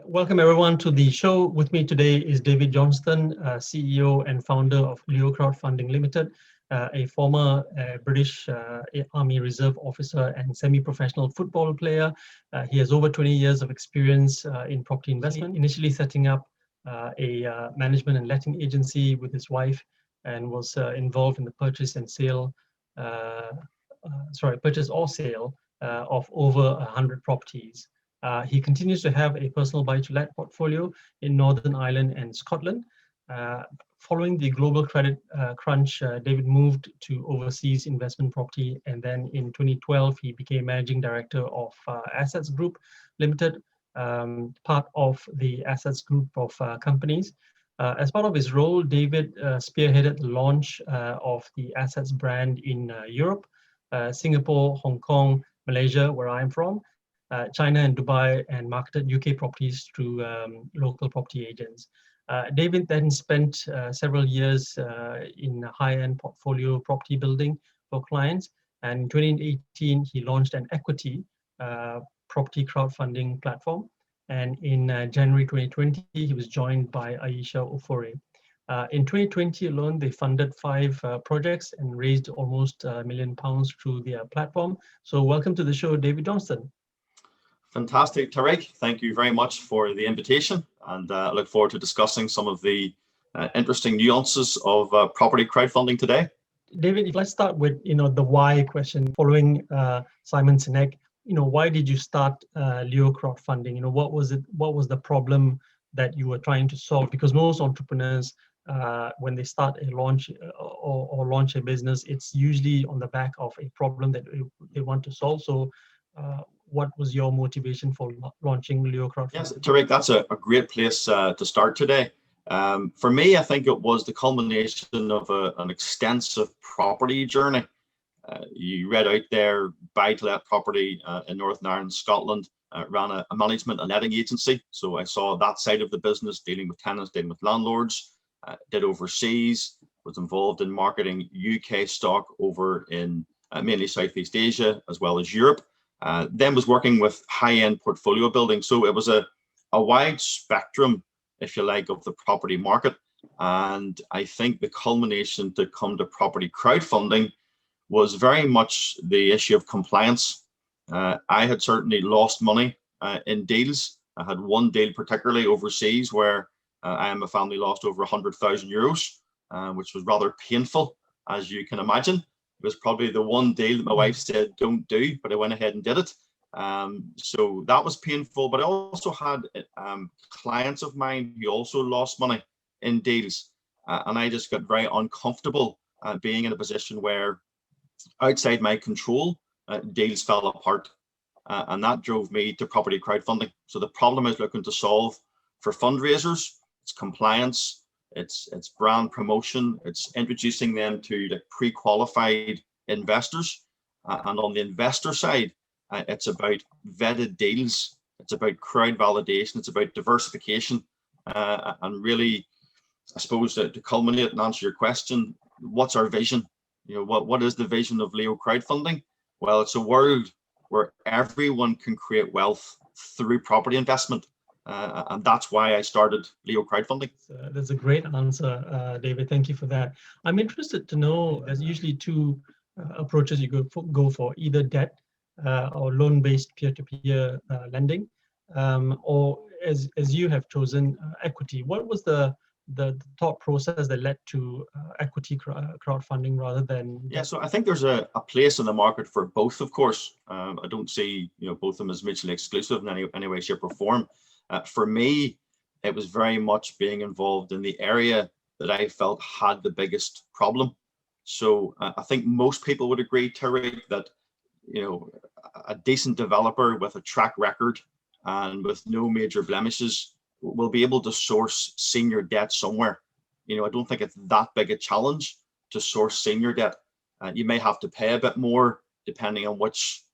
Welcome everyone to the show. With me today is David Johnstone, CEO and founder of LEOCrowdfunding Limited, a former British Army Reserve officer and semi-professional football player. He has over 20 years of experience in property investment, initially setting up a management and letting agency with his wife, and was involved in the purchase or sale of over 100 properties. He continues to have a personal buy-to-let portfolio in Northern Ireland and Scotland. Following the global credit crunch, David moved to overseas investment property, and then in 2012 he became managing director of Assets Group Limited, part of the Assets Group of companies. As part of his role, David spearheaded the launch of the Assets brand in Europe, Singapore, Hong Kong, Malaysia, where I'm from, China and Dubai, and marketed UK properties through local property agents. David then spent several years in high-end portfolio property building for clients, and in 2018 he launched an equity property crowdfunding platform, and in January 2020 he was joined by Aisha Ofore. In 2020 alone, they funded 5 projects and raised almost £1 million through their platform. So welcome to the show, David Johnstone. Fantastic, Tariq. Thank you very much for the invitation, and I look forward to discussing some of the interesting nuances of property crowdfunding today. David, let's start with the why question. Following Simon Sinek, why did you start Leo Crowdfunding? What was it? What was the problem that you were trying to solve? Because most entrepreneurs, when they start a launch or launch a business, it's usually on the back of a problem that they want to solve. So what was your motivation for launching Leo Crowdfunding? Yes, Tariq, that's a great place to start today. For me, I think it was the culmination of an extensive property journey. You read out there, buy-to-let property in Northern Ireland, Scotland, ran a management and letting agency. So I saw that side of the business, dealing with tenants, dealing with landlords, did overseas, was involved in marketing UK stock over in mainly Southeast Asia, as well as Europe. Then was working with high-end portfolio building. So it was a wide spectrum, if you like, of the property market. And I think the culmination to come to property crowdfunding was very much the issue of compliance. I had certainly lost money in deals. I had one deal particularly overseas where I and my family lost over €100,000, which was rather painful, as you can imagine. It was probably the one deal that my wife said don't do, but I went ahead and did it. So that was painful, but I also had clients of mine who also lost money in deals. And I just got very uncomfortable being in a position where outside my control, deals fell apart. And that drove me to property crowdfunding. So the problem I was looking to solve for fundraisers, it's compliance, it's brand promotion, it's introducing them to the pre-qualified investors. And on the investor side, it's about vetted deals, it's about crowd validation, it's about diversification. And really, I suppose to culminate and answer your question, what's our vision? What is the vision of Leo Crowdfunding? Well, it's a world where everyone can create wealth through property investment. And that's why I started Leo Crowdfunding. That's a great answer, David. Thank you for that. I'm interested to know, there's usually 2 approaches you go for, either debt or loan-based peer-to-peer lending, or as you have chosen, equity. What was the thought process that led to equity crowdfunding rather than debt? Yeah, so I think there's a place in the market for both, of course. I don't see both of them as mutually exclusive in any way, shape, or form. For me, it was very much being involved in the area that I felt had the biggest problem. So I think most people would agree, Tariq, that a decent developer with a track record and with no major blemishes will be able to source senior debt somewhere. I don't think it's that big a challenge to source senior debt. You may have to pay a bit more depending on which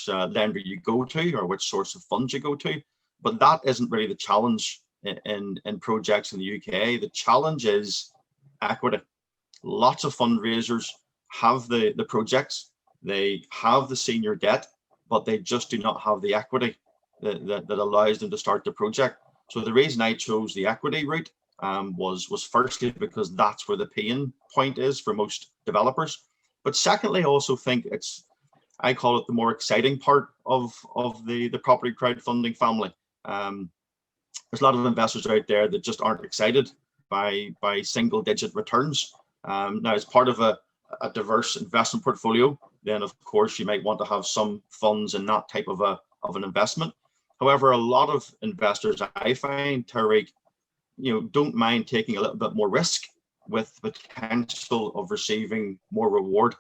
lender you go to or which source of funds you go to. But that isn't really the challenge in projects in the UK. The challenge is equity. Lots of fundraisers have the projects, they have the senior debt, but they just do not have the equity. that allows them to start the project. So the reason I chose the equity route was firstly because that's where the pain point is for most developers. But secondly, I also think I call it the more exciting part of the property crowdfunding family. There's a lot of investors out there that just aren't excited by single digit returns. Now, as part of a diverse investment portfolio, then of course you might want to have some funds in that type of an investment. However, a lot of investors, I find, Tariq, don't mind taking a little bit more risk with the potential of receiving more reward.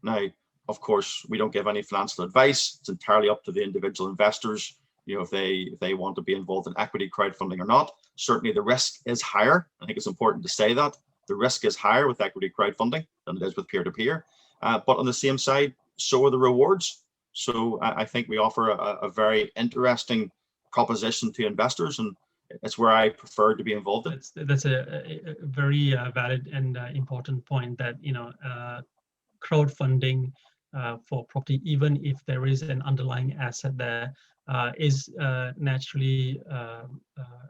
Now, of course, we don't give any financial advice. It's entirely up to the individual investors, if they want to be involved in equity crowdfunding or not. Certainly the risk is higher. I think it's important to say that. The risk is higher with equity crowdfunding than it is with peer-to-peer. But on the same side, so are the rewards. So I think we offer a very interesting proposition to investors, and it's where I prefer to be involved in. That's a very valid and important point, that crowdfunding for property, even if there is an underlying asset there, is naturally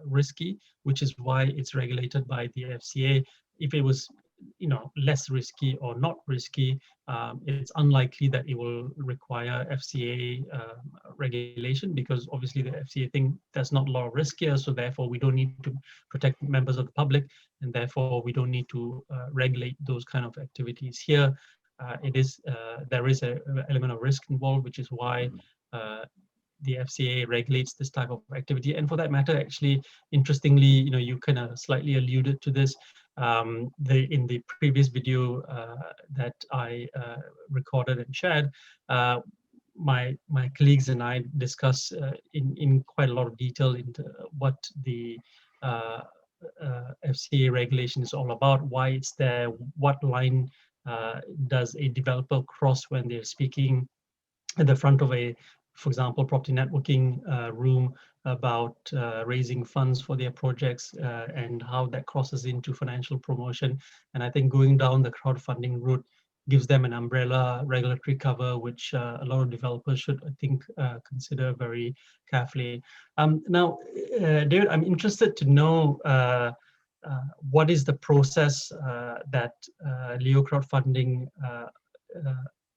risky, which is why it's regulated by the FCA. If it was less risky or not risky, it's unlikely that it will require FCA regulation, because obviously the FCA think there's not a lot of risk here, so therefore we don't need to protect members of the public, and therefore we don't need to regulate those kind of activities here. There is an element of risk involved, which is why the FCA regulates this type of activity. And for that matter, actually, interestingly, you kind of slightly alluded to this in the previous video that I recorded and shared. My colleagues and I discuss in quite a lot of detail into what the FCA regulation is all about, why it's there, what line does a developer cross when they're speaking at the front of for example, property networking room about raising funds for their projects, and how that crosses into financial promotion. And I think going down the crowdfunding route gives them an umbrella regulatory cover, which a lot of developers should, I think, consider very carefully. Now, David, I'm interested to know what is the process that Leo Crowdfunding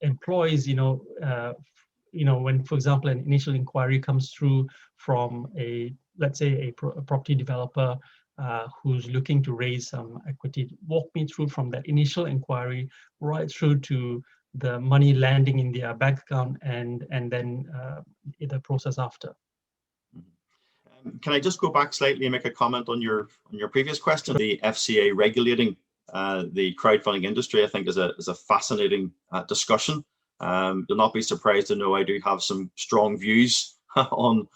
employs, when, for example, an initial inquiry comes through from let's say a property developer who's looking to raise some equity. Walk me through from that initial inquiry right through to the money landing in their bank account, and then the process after. Can I just go back slightly and make a comment on your previous question? The FCA regulating the crowdfunding industry, I think, is a fascinating discussion. You'll not be surprised to know I do have some strong views on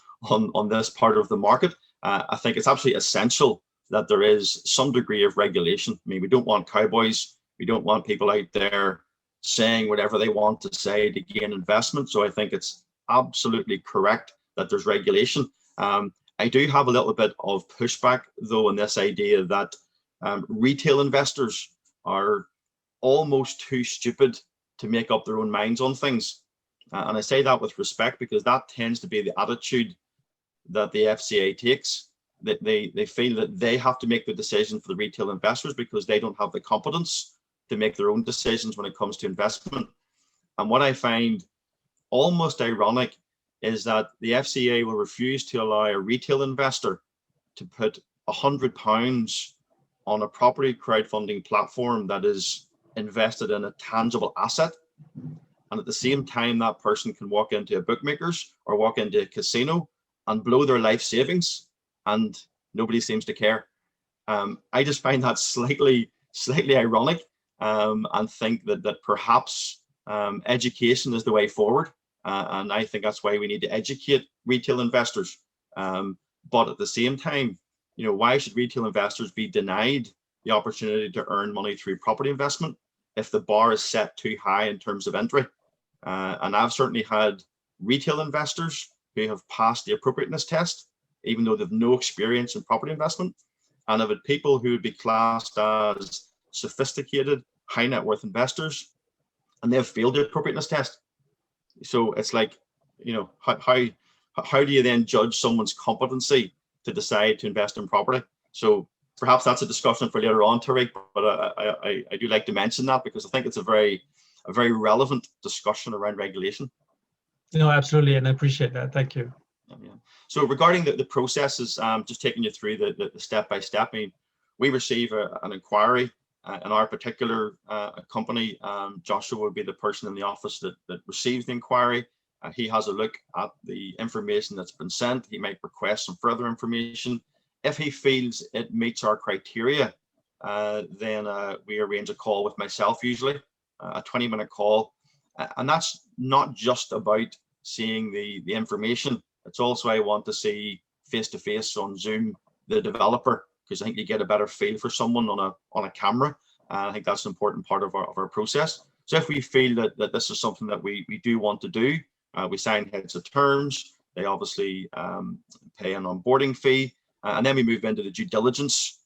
this part of the market. I think it's absolutely essential that there is some degree of regulation. I mean, we don't want cowboys. We don't want people out there saying whatever they want to say to gain investment. So I think it's absolutely correct that there's regulation. I do have a little bit of pushback, though, on this idea that retail investors are almost too stupid to make up their own minds on things. And I say that with respect, because that tends to be the attitude that the FCA takes. That they feel that they have to make the decision for the retail investors because they don't have the competence to make their own decisions when it comes to investment. And what I find almost ironic is that the FCA will refuse to allow a retail investor to put £100 on a property crowdfunding platform that is invested in a tangible asset, and at the same time that person can walk into a bookmaker's or walk into a casino and blow their life savings, and nobody seems to care. I just find that slightly ironic, and think that perhaps education is the way forward, and I think that's why we need to educate retail investors. But at the same time, why should retail investors be denied the opportunity to earn money through property investment if the bar is set too high in terms of entry? And I've certainly had retail investors who have passed the appropriateness test, even though they've no experience in property investment. And I've had people who would be classed as sophisticated, high net worth investors, and they've failed the appropriateness test. So it's like, how do you then judge someone's competency to decide to invest in property? So perhaps that's a discussion for later on, Tariq, but I do like to mention that because I think it's a very relevant discussion around regulation. No, absolutely, and I appreciate that. Thank you. Yeah. So regarding the processes, just taking you through the step by step. I mean, we receive an inquiry in our particular company. Joshua would be the person in the office that receives the inquiry. He has a look at the information that's been sent. He might request some further information. If he feels it meets our criteria, then we arrange a call with myself, usually a 20-minute call. And that's not just about seeing the information. It's also I want to see face-to-face on Zoom the developer, because I think you get a better feel for someone on a camera. And I think that's an important part of our process. So if we feel that this is something that we do want to do, we sign heads of terms. They obviously pay an onboarding fee. And then we move into the due diligence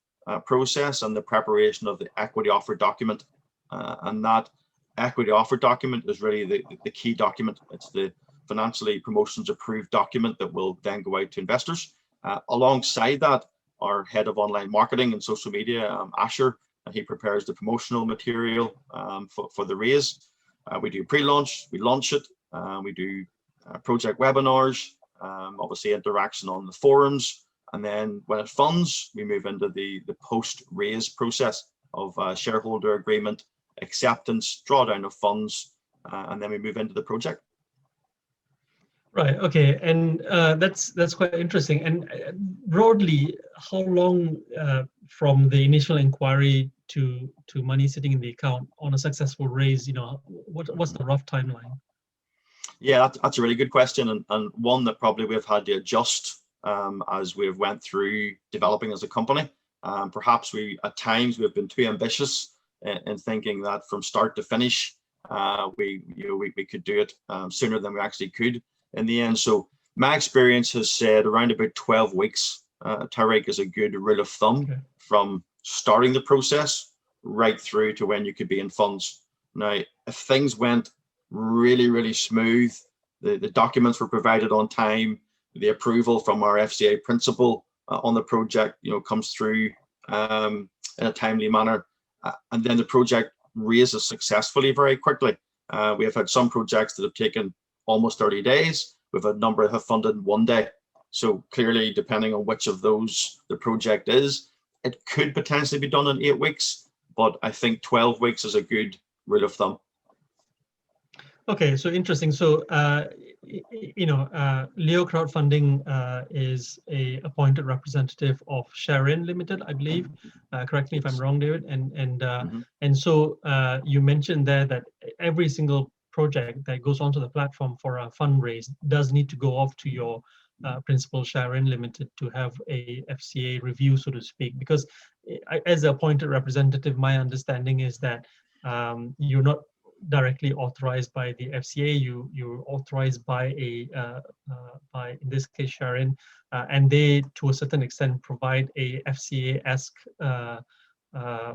process and the preparation of the equity offer document. And that equity offer document is really the key document. It's the financially promotions approved document that will then go out to investors. Alongside that, our head of online marketing and social media, Asher, he prepares the promotional material for the raise. We do pre-launch, we launch it, we do project webinars, obviously interaction on the forums, and then when it funds, we move into the post-raise process of shareholder agreement, acceptance, drawdown of funds, and then we move into the project. Right. Okay. And that's quite interesting. And broadly, how long from the initial inquiry to money sitting in the account on a successful raise? You know, what's the rough timeline? Yeah, that's a really good question, and one that probably we've had to adjust as we've went through developing as a company. Perhaps at times we've been too ambitious in thinking that from start to finish we could do it sooner than we actually could in the end. So my experience has said around about 12 weeks, Tariq, is a good rule of thumb from starting the process right through to when you could be in funds. Now, if things went really, really smooth, the documents were provided on time, the approval from our FCA principal on the project, comes through in a timely manner, and then the project raises successfully very quickly. We have had some projects that have taken almost 30 days. We've had a number that have funded in 1 day. So clearly, depending on which of those the project is, it could potentially be done in 8 weeks, but I think 12 weeks is a good rule of thumb. Okay, so interesting. So, Leo Crowdfunding is a appointed representative of Sharein Limited, I believe. Correct me if I'm wrong, David. And so you mentioned there that every single project that goes onto the platform for a fundraise does need to go off to your principal Sharein Limited to have a FCA review, so to speak. Because as an appointed representative, my understanding is that you're not directly authorized by the FCA. You're authorized by in this case Sharein, and they to a certain extent provide a FCA-esque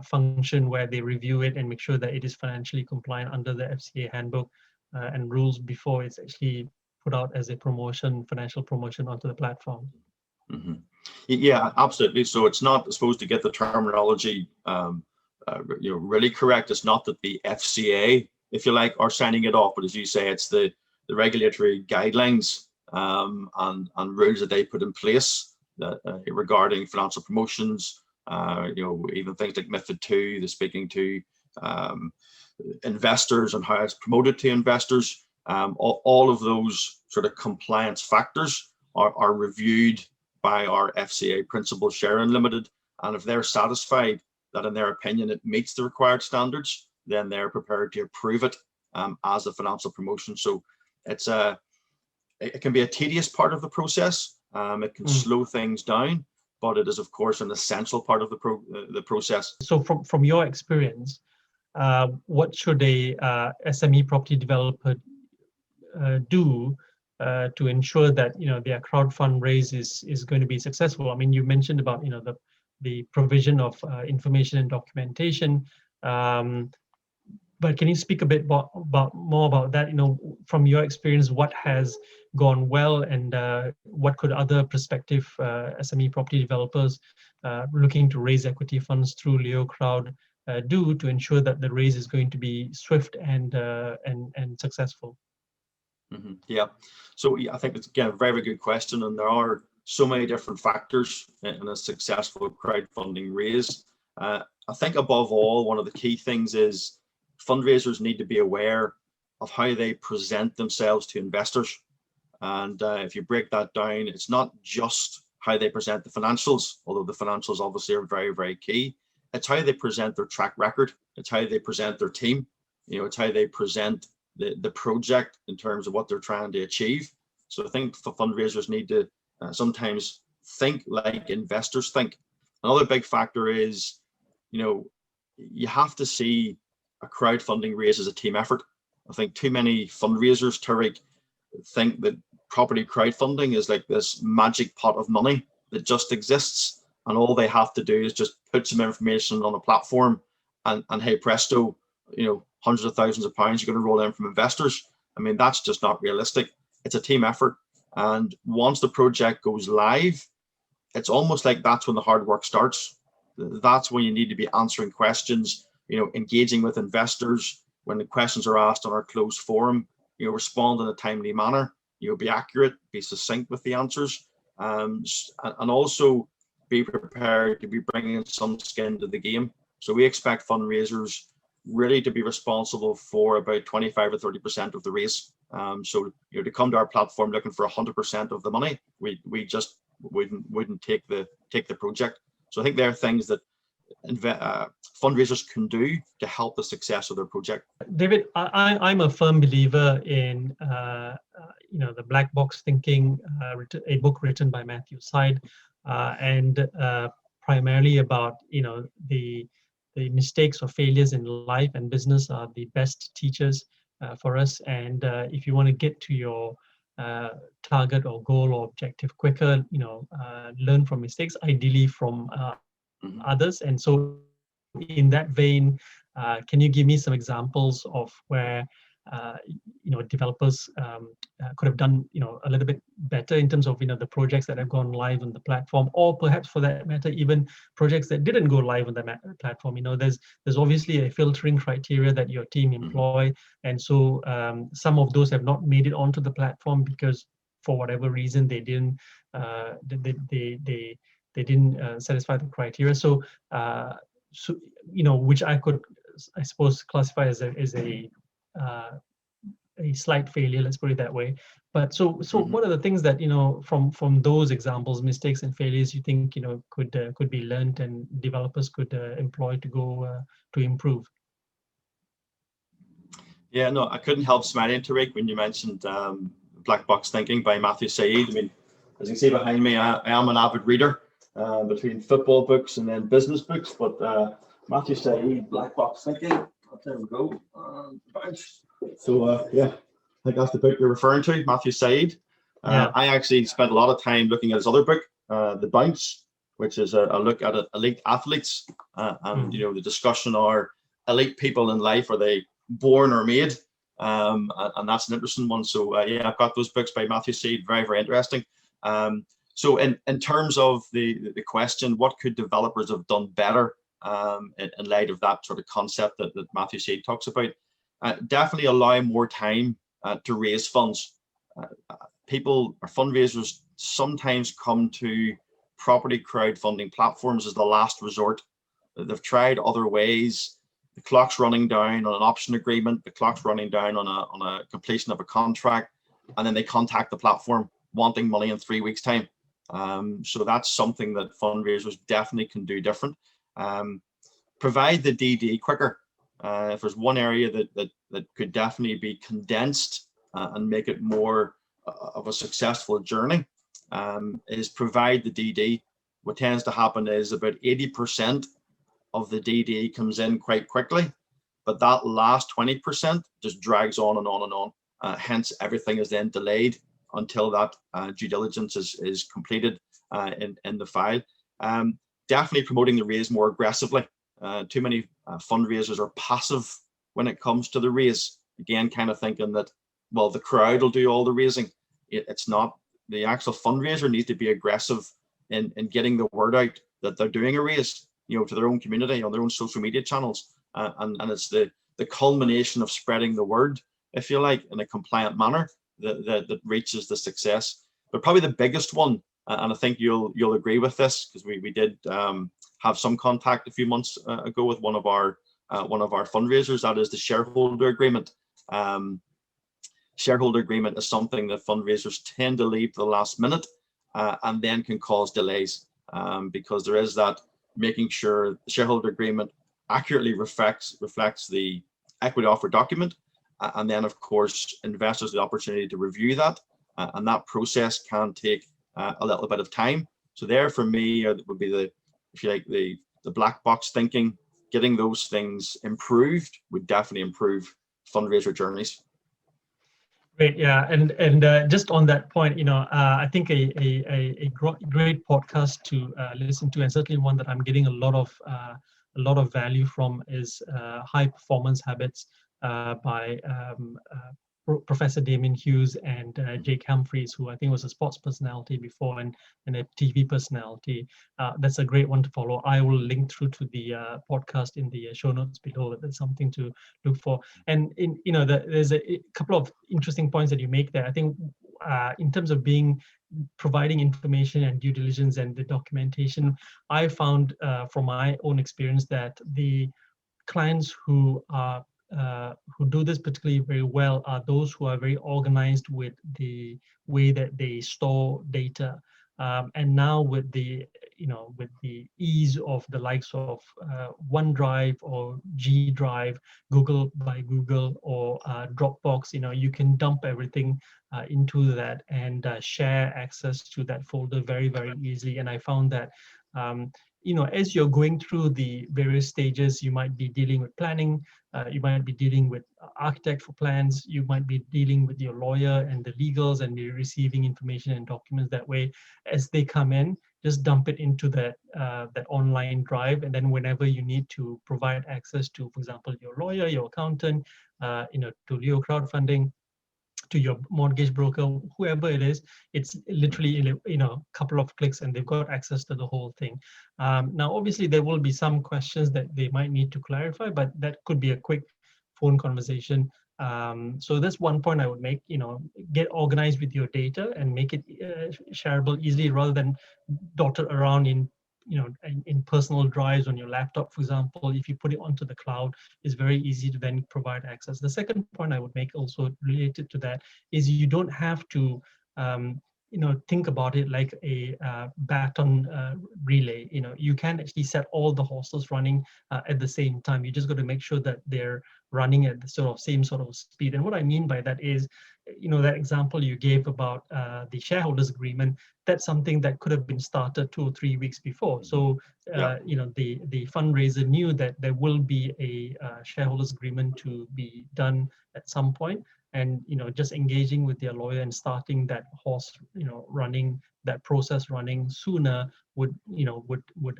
function where they review it and make sure that it is financially compliant under the FCA handbook and rules before it's actually put out as a financial promotion onto the platform. Mm-hmm. Yeah, absolutely. So it's not supposed to get the terminology really correct. It's not that the FCA, if you like, are signing it off, but as you say, it's the regulatory guidelines and rules that they put in place regarding financial promotions. Even things like MiFID II, the speaking to investors and how it's promoted to investors. All of those sort of compliance factors are reviewed by our FCA principal Sharein Limited, and if they're satisfied that in their opinion it meets the required standards, then they're prepared to approve it as a financial promotion. So it can be a tedious part of the process. It can slow things down, but it is of course an essential part of the process. So from your experience, what should a SME property developer do to ensure that their crowdfund raise is going to be successful? I mean, you mentioned about the provision of information and documentation. but can you speak a bit more about that? From your experience, what has gone well, and what could other prospective SME property developers looking to raise equity funds through LEOCrowd do to ensure that the raise is going to be swift and successful? Yeah, so yeah, I think it's again a very, very good question, and there are so many different factors in a successful crowdfunding raise. I think above all, one of the key things is fundraisers need to be aware of how they present themselves to investors. And if you break that down, it's not just how they present the financials, although the financials obviously are very, very key. It's how they present their track record. It's how they present their team. It's how they present the project in terms of what they're trying to achieve. So I think the fundraisers need to sometimes think like investors think. Another big factor is, you have to see a crowdfunding raise as a team effort. I think too many fundraisers, Tariq, think that property crowdfunding is like this magic pot of money that just exists, and all they have to do is just put some information on a platform, and hey presto, hundreds of thousands of pounds you're going to roll in from investors. I mean, that's just not realistic. It's a team effort, and once the project goes live, it's almost like that's when the hard work starts. That's when you need to be answering questions, engaging with investors. When the questions are asked on our closed forum, respond in a timely manner, be accurate, be succinct with the answers, and also be prepared to be bringing some skin to the game. So we expect fundraisers really to be responsible for about 25 or 30% of the raise. So to come to our platform looking for 100% of the money, we just wouldn't take the project. So I think there are things that fundraisers can do to help the success of their project. David, I'm a firm believer in the black box thinking, a book written by Matthew Syed, and primarily about the mistakes or failures in life and business are the best teachers for us. And if you want to get to your target or goal or objective quicker, learn from mistakes, ideally from others. And so in that vein, can you give me some examples of where developers could have done a little bit better in terms of the projects that have gone live on the platform, or perhaps for that matter even projects that didn't go live on the platform? There's obviously a filtering criteria that your team employ, and so some of those have not made it onto the platform because for whatever reason they didn't they didn't satisfy the criteria. So which I could, I suppose, classify as a slight failure, let's put it that way. But so what are the things that from those examples, mistakes and failures, you think could be learned and developers could employ to go to improve? Yeah, no, I couldn't help smiling, Tariq, when you mentioned Black Box Thinking by Matthew Syed. I mean, as you can see behind me, I am an avid reader between football books and then business books, but Matthew Syed, Black Box Thinking, there we go. So yeah, I think that's the book you're referring to, Matthew Syed. Yeah. I actually spent a lot of time looking at his other book, The Bounce, which is a look at elite athletes, and the discussion are elite people in life, are they born or made? And that's an interesting one. So yeah, I've got those books by Matthew Syed, very, very interesting. So in terms of the question, what could developers have done better in light of that sort of concept that Matthew Syed talks about? Definitely allow more time to raise funds. People or fundraisers sometimes come to property crowdfunding platforms as the last resort. They've tried other ways. The clock's running down on an option agreement. The clock's running down on a completion of a contract, and then they contact the platform wanting money in 3 weeks' time. So that's something that fundraisers definitely can do different. Provide the DD quicker. If there's one area that could definitely be condensed and make it more of a successful journey, is provide the DD. What tends to happen is about 80% of the DD comes in quite quickly, but that last 20% just drags on and on and on. Hence, everything is then delayed until that due diligence is completed in the file. Definitely promoting the raise more aggressively. Too many fundraisers are passive when it comes to the raise. Again, kind of thinking that, well, the crowd will do all the raising. It's not. The actual fundraiser needs to be aggressive in getting the word out that they're doing a raise, to their own community on their own social media channels, and it's the culmination of spreading the word, if you like, in a compliant manner that reaches the success. But probably the biggest one, and I think you'll agree with this, because we did have some contact a few months ago with one of our fundraisers. That is the shareholder agreement. Shareholder agreement is something that fundraisers tend to leave to the last minute, and then can cause delays, because there is that making sure the shareholder agreement accurately reflects the equity offer document, and then of course investors the opportunity to review that, and that process can take a little bit of time. So there, for me, would be the, if you like, the black box thinking. Getting those things improved would definitely improve fundraiser journeys. Great, yeah, and just on that point, I think a great podcast to listen to, and certainly one that I'm getting a lot of value from, is High Performance Habits by Professor Damien Hughes and Jake Humphreys, who I think was a sports personality before and a TV personality. That's a great one to follow. I will link through to the podcast in the show notes below. That's something to look for. And there's a couple of interesting points that you make there. I think in terms of providing information and due diligence and the documentation, I found from my own experience that the clients who do this particularly very well are those who are very organized with the way that they store data. And now with the ease of the likes of OneDrive or G Drive, Google by Google, or Dropbox, you can dump everything into that and share access to that folder very, very easily. And I found that as you're going through the various stages, you might be dealing with planning, you might be dealing with architect for plans, you might be dealing with your lawyer and the legals, and you're receiving information and documents that way. As they come in, just dump it into that online drive, and then whenever you need to provide access to, for example, your lawyer, your accountant, to LEOCrowdfunding, to your mortgage broker, whoever it is, it's literally a couple of clicks and they've got access to the whole thing. Now, obviously, there will be some questions that they might need to clarify, but that could be a quick phone conversation. So that's one point I would make. Get organized with your data and make it shareable easily, rather than dotted around in personal drives on your laptop, for example. If you put it onto the cloud, it's very easy to then provide access. The second point I would make, also related to that, is you don't have to think about it like a baton relay. You can actually set all the horses running at the same time. You just got to make sure that they're running at the same sort of speed. And what I mean by that is, that example you gave about the shareholders agreement, that's something that could have been started 2 or 3 weeks before. So the fundraiser knew that there will be a shareholders agreement to be done at some point, and just engaging with their lawyer and starting that horse running, that process running sooner would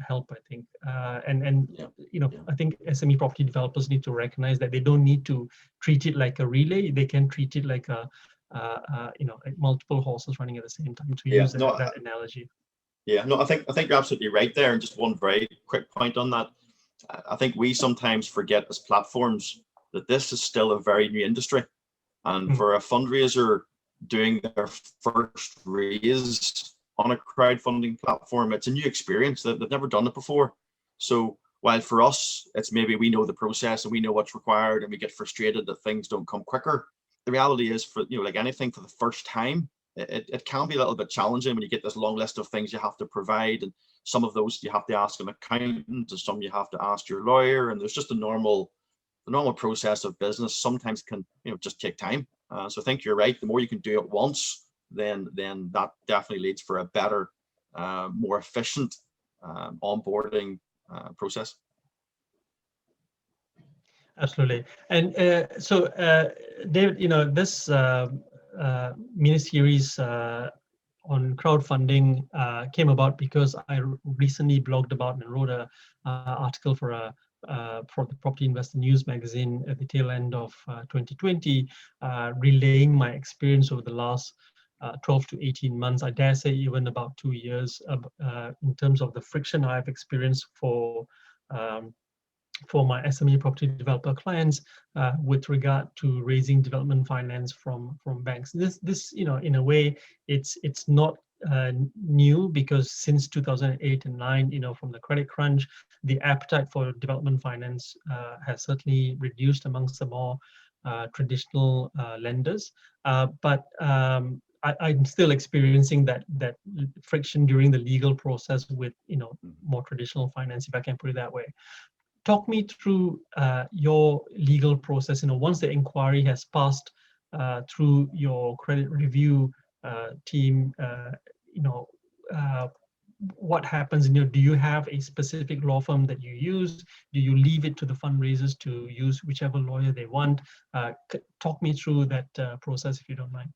help, I think. I think SME property developers need to recognize that they don't need to treat it like a relay. They can treat it like multiple horses running at the same time, to use that analogy. Yeah, no, I think you're absolutely right there. And just one very quick point on that. I think we sometimes forget as platforms that this is still a very new industry. And for a fundraiser doing their first raise on a crowdfunding platform, it's a new experience. They've never done it before. So while for us, it's maybe we know the process and we know what's required, and we get frustrated that things don't come quicker. The reality is, for like anything, for the first time, it can be a little bit challenging when you get this long list of things you have to provide, and some of those you have to ask an accountant, and some you have to ask your lawyer, and there's just the normal process of business sometimes can just take time. So I think you're right. The more you can do it once, then that definitely leads for a better, more efficient onboarding process. Absolutely. And so David, this mini-series on crowdfunding came about because I recently blogged about and wrote an article for a for the Property Investor News magazine at the tail end of 2020, relaying my experience over the last 12 to 18 months, I dare say even about 2 years, in terms of the friction I've experienced for my SME property developer clients with regard to raising development finance from banks. This in a way, it's not new, because since 2008 and 9, from the credit crunch, the appetite for development finance has certainly reduced amongst the more traditional lenders. But I'm still experiencing that friction during the legal process with more traditional finance, if I can put it that way. Talk me through your legal process. Once the inquiry has passed through your credit review team, what happens? Do you have a specific law firm that you use? Do you leave it to the fundraisers to use whichever lawyer they want? Talk me through that process, if you don't mind.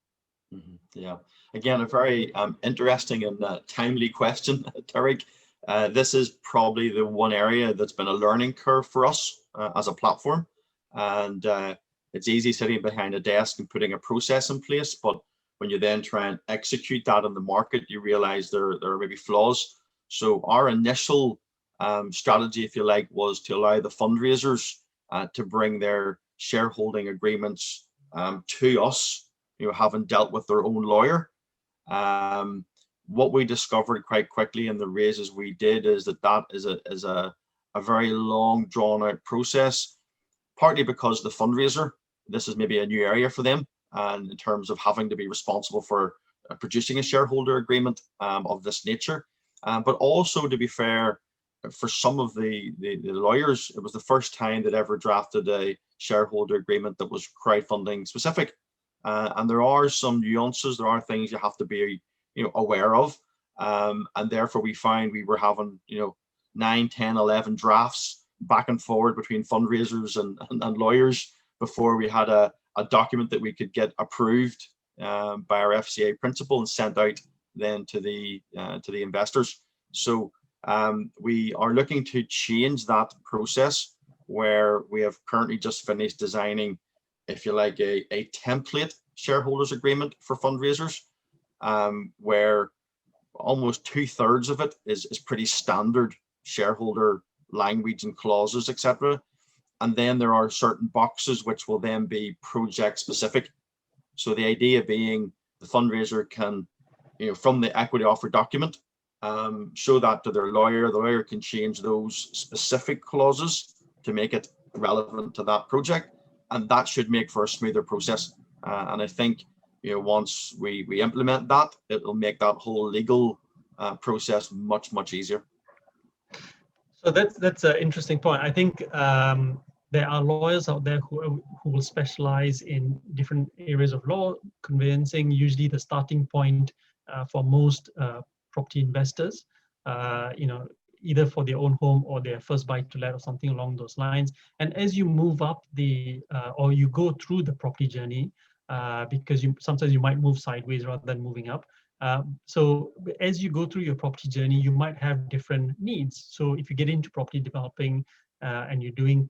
Yeah, again, a very interesting and timely question, Tariq. This is probably the one area that's been a learning curve for us as a platform. And it's easy sitting behind a desk and putting a process in place, but when you then try and execute that in the market, you realize there are maybe flaws. So our initial strategy, if you like, was to allow the fundraisers to bring their shareholding agreements to us, having dealt with their own lawyer. What we discovered quite quickly in the raises we did is that is a very long, drawn out process, partly because the fundraiser, this is maybe a new area for them, and in terms of having to be responsible for producing a shareholder agreement of this nature. But also, to be fair, for some of the lawyers, it was the first time that ever drafted a shareholder agreement that was crowdfunding specific. And there are some nuances, there are things you have to be aware of. And therefore we find we were having 9, 10, 11 drafts back and forward between fundraisers and lawyers before we had a document that we could get approved by our FCA principal and sent out then to the investors. So we are looking to change that process, where we have currently just finished designing, if you like, a template shareholders agreement for fundraisers, where almost 2/3 of it is pretty standard shareholder language and clauses, etc. And then there are certain boxes which will then be project specific. So the idea being the fundraiser can, from the equity offer document, show that to their lawyer. The lawyer can change those specific clauses to make it relevant to that project, and that should make for a smoother process. And I think once we implement that, it will make that whole legal process much easier. So that's an interesting point. I think there are lawyers out there who will specialize in different areas of law, conveyancing. Usually the starting point for most property investors, either for their own home or their first buy to let or something along those lines. And as you move up or you go through the property journey, because sometimes you might move sideways rather than moving up. So as you go through your property journey, you might have different needs. So if you get into property developing and you're doing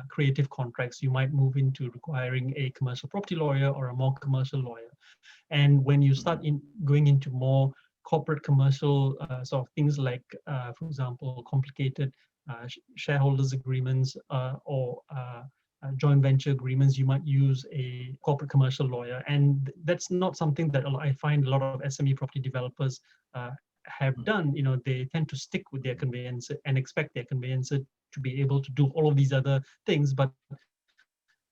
creative contracts, you might move into requiring a commercial property lawyer or a more commercial lawyer. And when you start going into more corporate commercial sort of things like, for example, complicated shareholders agreements or joint venture agreements, you might use a corporate commercial lawyer. And that's not something that I find a lot of SME property developers have done. They tend to stick with their conveyancer and expect their conveyancer to be able to do all of these other things. But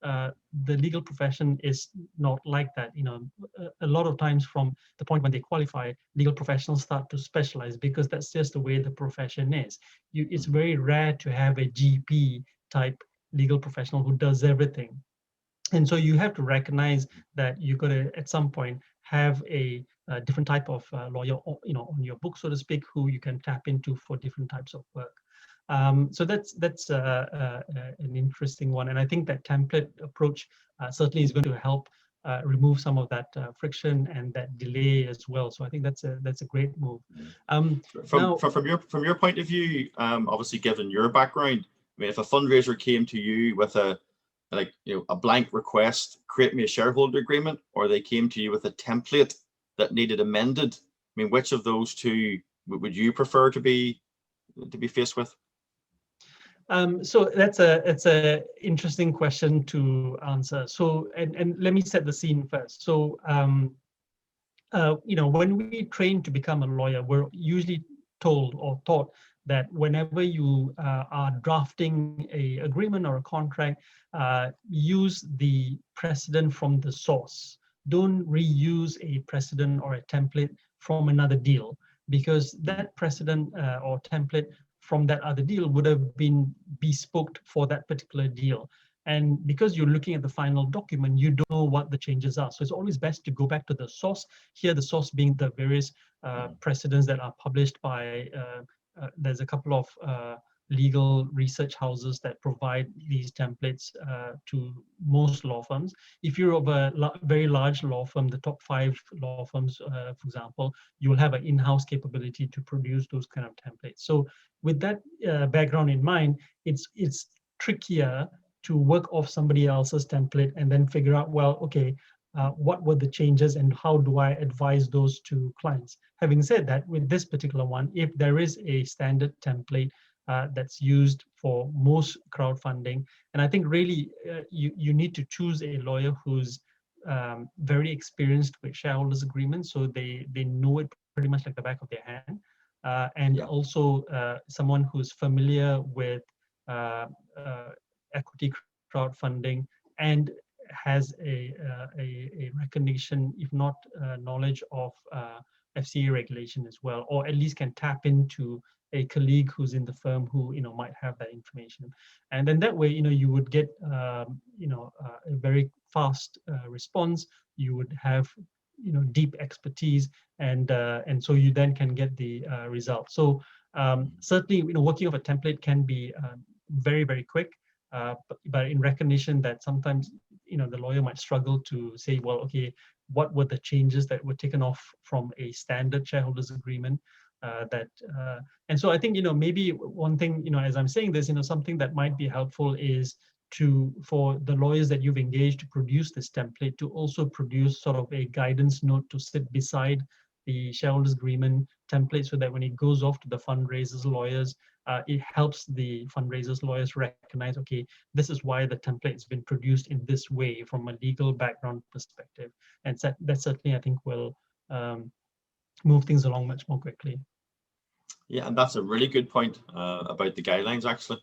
the legal profession is not like that. A lot of times from the point when they qualify, legal professionals start to specialize, because that's just the way the profession is. It's very rare to have a GP type legal professional who does everything. And so you have to recognize that you've got to, at some point, have a different type of lawyer, on your book, so to speak, who you can tap into for different types of work. So that's an interesting one. And I think that template approach certainly is going to help remove some of that friction and that delay as well. So I think that's a great move. From your point of view, obviously given your background, I mean, if a fundraiser came to you with a blank request, create me a shareholder agreement, or they came to you with a template that needed amended, I mean, which of those two would you prefer to be faced with? So it's a interesting question to answer. So and let me set the scene first. So when we train to become a lawyer, we're usually told or taught that whenever you are drafting a agreement or a contract, use the precedent from the source. Don't reuse a precedent or a template from another deal, because that precedent or template from that other deal would have been bespoke for that particular deal. And because you're looking at the final document, you don't know what the changes are. So it's always best to go back to the source. Here, the source being the various precedents that are published by, there's a couple of legal research houses that provide these templates to most law firms. If you're of a very large law firm, the top 5 law firms, for example, you will have an in-house capability to produce those kind of templates. So with that background in mind, it's trickier to work off somebody else's template and then figure out, well, okay, what were the changes and how do I advise those to clients? Having said that, with this particular one, if there is a standard template that's used for most crowdfunding, and I think really you need to choose a lawyer who's very experienced with shareholders agreements, so they know it pretty much like the back of their hand, and also someone who's familiar with equity crowdfunding and has a recognition, if not knowledge of FCA regulation as well, or at least can tap into a colleague who's in the firm who might have that information, and then that way you would get a very fast response. You would have deep expertise, and so you then can get the result. So certainly working off a template can be very, very quick. But in recognition that sometimes the lawyer might struggle to say, well, okay, what were the changes that were taken off from a standard shareholders agreement, and so I think maybe one thing as I'm saying this, something that might be helpful is for the lawyers that you've engaged to produce this template to also produce sort of a guidance note to sit beside the shareholders agreement template, so that when it goes off to the fundraisers lawyers, it helps the fundraisers lawyers recognize, okay, this is why the template has been produced in this way from a legal background perspective, and that certainly I think will move things along much more quickly. Yeah, and that's a really good point about the guidelines, actually.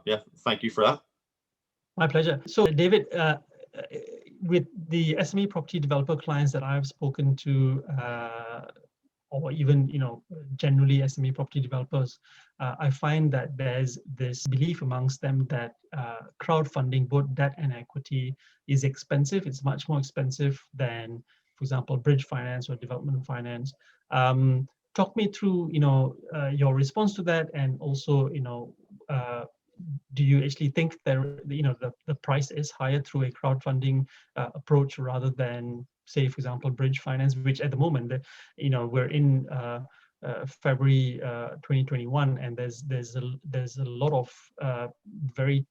Yeah, thank you for that. My pleasure. So David, with the SME property developer clients that I've spoken to, or even generally SME property developers, I find that there's this belief amongst them that crowdfunding, both debt and equity, is expensive. It's much more expensive than, for example, bridge finance or development finance. Talk me through your response to that, and also do you actually think the price is higher through a crowdfunding approach rather than, say, for example, bridge finance, which at the moment we're in February 2021, and there's a lot of very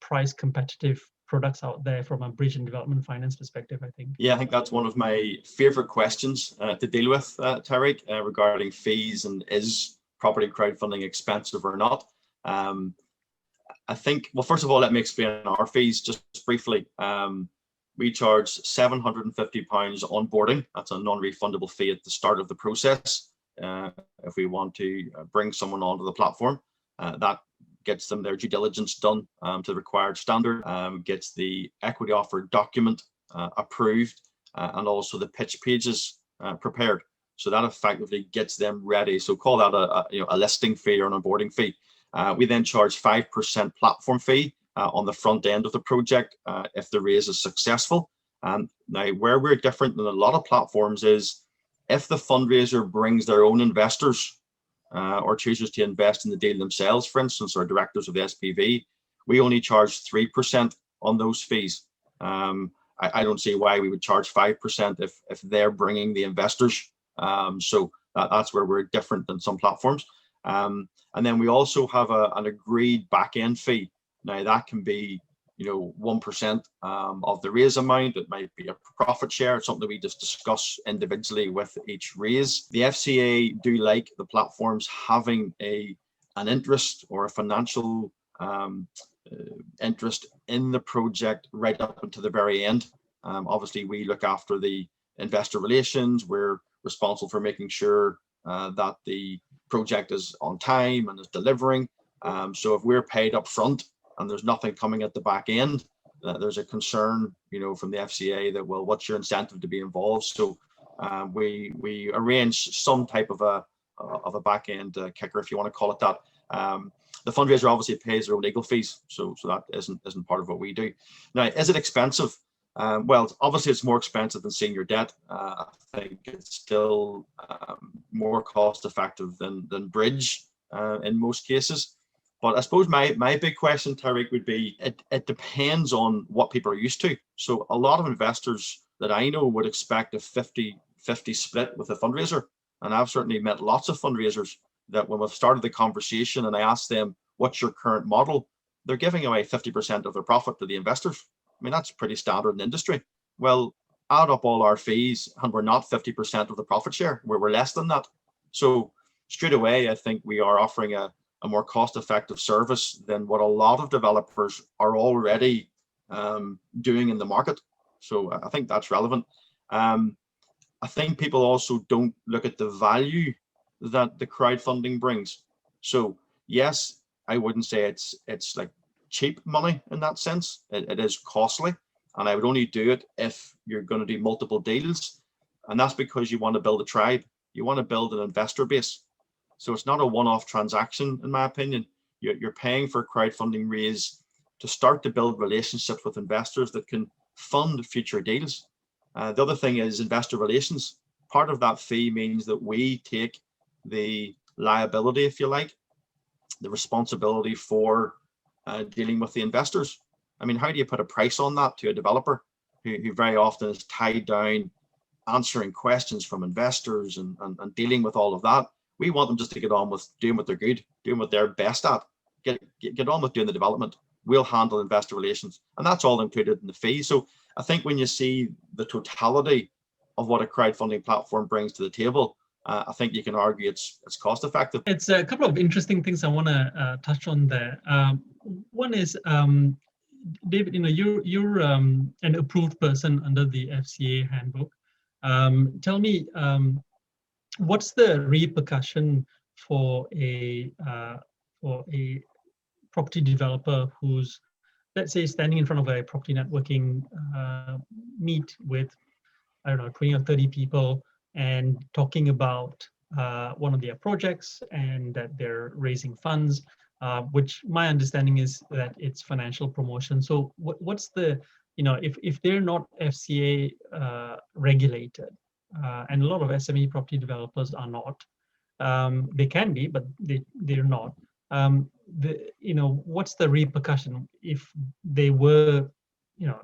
price competitive products out there from a bridge and development finance perspective, I think. Yeah, I think that's one of my favorite questions to deal with, Tariq, regarding fees and is property crowdfunding expensive or not. I think, well, first of all, let me explain our fees just briefly. We charge £750 onboarding. That's a non-refundable fee at the start of the process. If we want to bring someone onto the platform, that gets them their due diligence done to the required standard, gets the equity offer document approved, and also the pitch pages prepared. So that effectively gets them ready. So call that a listing fee or an onboarding fee. We then charge 5% platform fee on the front end of the project if the raise is successful. Now, where we're different than a lot of platforms is if the fundraiser brings their own investors or chooses to invest in the deal themselves, for instance, or directors of the SPV, we only charge 3% on those fees. I don't see why we would charge 5% if they're bringing the investors. So that's where we're different than some platforms. And then we also have an agreed back-end fee. Now that can be, 1% of the raise amount. It might be a profit share. It's something we just discuss individually with each raise. The FCA do like the platforms having an interest or a financial interest in the project right up until the very end. Obviously, we look after the investor relations. We're responsible for making sure that the project is on time and is delivering. So if we're paid up front and there's nothing coming at the back end, there's a concern, from the FCA that, well, what's your incentive to be involved? So we arrange some type of a back end kicker, if you want to call it that. The fundraiser obviously pays their own legal fees, so that isn't part of what we do. Now, is it expensive? Well, obviously it's more expensive than senior debt. I think it's still more cost effective than bridge in most cases. But I suppose my big question, Tariq, would be it depends on what people are used to. So a lot of investors that I know would expect a 50-50 split with a fundraiser. And I've certainly met lots of fundraisers that when we've started the conversation and I asked them, what's your current model? They're giving away 50% of their profit to the investors. I mean, that's pretty standard in industry. Well, add up all our fees and we're not 50% of the profit share, we're less than that. So straight away, I think we are offering a more cost-effective service than what a lot of developers are already doing in the market. So I think that's relevant. I think people also don't look at the value that the crowdfunding brings. So yes, I wouldn't say it's like cheap money in that sense. It is costly, and I would only do it if you're going to do multiple deals, and that's because you want to build a tribe. You want to build an investor base. So it's not a one-off transaction, in my opinion. You're paying for a crowdfunding raise to start to build relationships with investors that can fund future deals. The other thing is investor relations. Part of that fee means that we take the liability, if you like, the responsibility for dealing with the investors. I mean, how do you put a price on that to a developer who very often is tied down answering questions from investors and dealing with all of that? We want them just to get on with doing what they're good, doing what they're best at, get on with doing the development. We'll handle investor relations, and that's all included in the fee. So I think when you see the totality of what a crowdfunding platform brings to the table, I think you can argue it's cost effective. It's a couple of interesting things I want to touch on there. One is, David, you're an approved person under the FCA handbook. Tell me, what's the repercussion for a property developer who's, let's say, standing in front of a property networking meet with, I don't know, 20 or 30 people and talking about one of their projects and that they're raising funds, which my understanding is that it's financial promotion. So what's the, if they're not FCA regulated, and a lot of SME property developers are not, they can be, but they're not. What's the repercussion if they were,